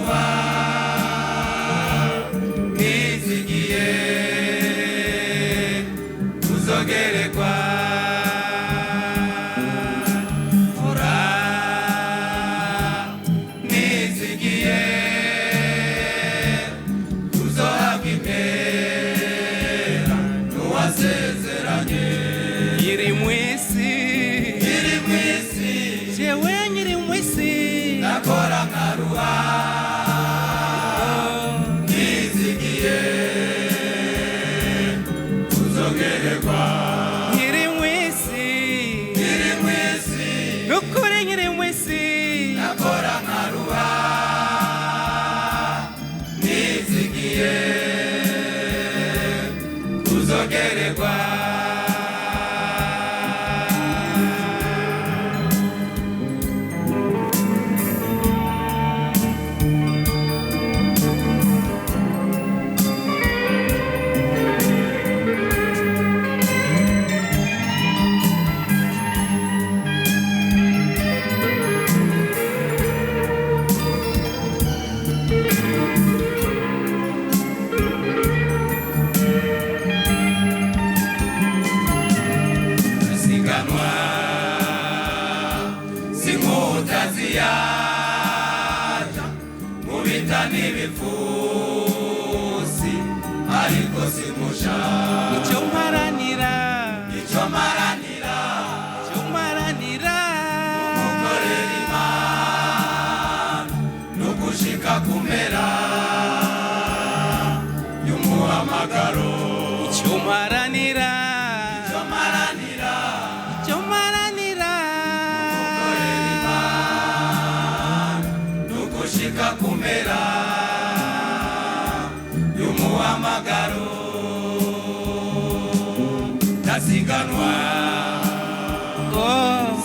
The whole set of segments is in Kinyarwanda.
nkaruha nizigiye tuzogerekwa ora nizigiye tuzohabwa impera n'uwasezeranye iri mwisi jewe nyiri mwisi nakora nkaruha nizigiye tuzogerekwa nyiri mwisi nukuri nyiri mwisi nakora nkaruha nizigiye tuzogerekwa ziyaja mubita n'ibifusi ariko simusha icyo mparanira umukorera Imana no gushika kumera y'umuhamagaro icyo mparanira kumera y'umuhamagaro ndasiganwa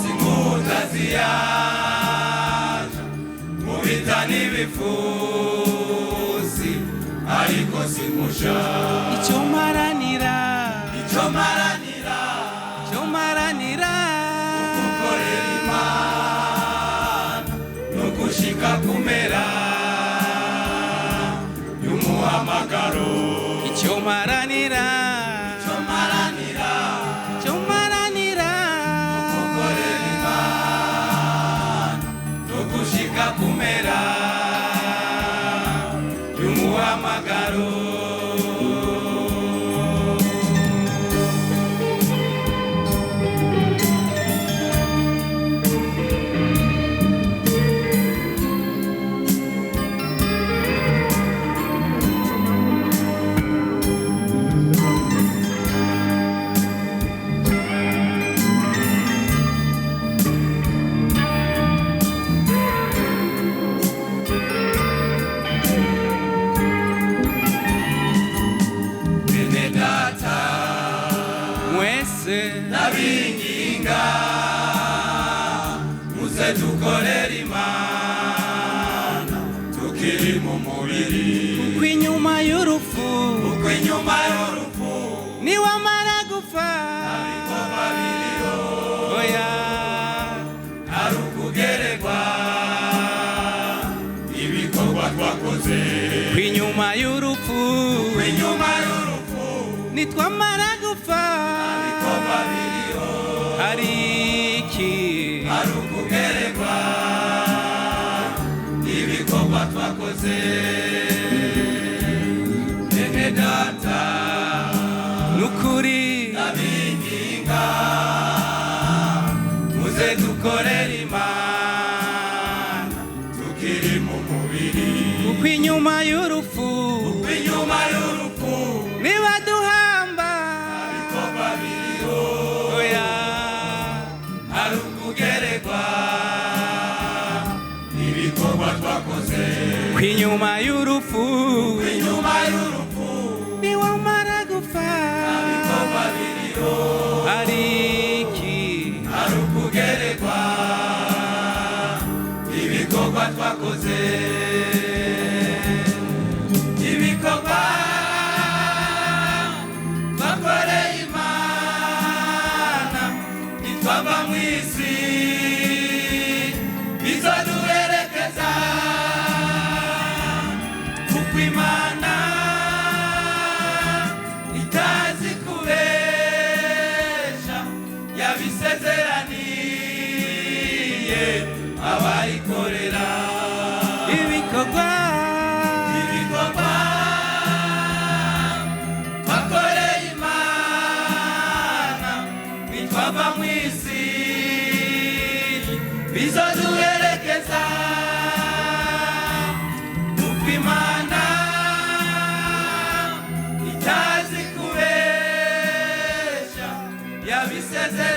sinkunda ziyaja mubita n'ibifusi ariko simusha icyo mparanira gukorera Imana no gushika kumera y'umuhamagaro icyo mparanira gukorera Imana no gushika kumera y'umuhamagaro nabinginga muze dukorera Imana tukiri mu mubiri kuko inyuma y'urupfu niwamara gupfa ariko babiriho oya hari ukugerekwa ibikorwa twakoze kuko inyuma y'urupfu nitwamara gupfa ariko babiriho hari ukugerekwa ibikorwa twakoze bene data nukuri ndabinginga muze dukorera Imana tukiri mu mubiri kuko inyuma y'urupfu niba duhamba ariko babiriho oya hari ukugerekwa ibikorwa twakoze kuko inyuma y'urupfu niwamara gupfa ariko babiriho hari ukugerekwa ibikorwa twakoze ibikorwa twakoreye Imana nitwava mu isi bizoduherekeza yabisezeraniye abayikorera. ibikorwa twakoreye Imana nitwava mu isi bizoduherekeza kuko Imana itazi kubesha yabisezeraniye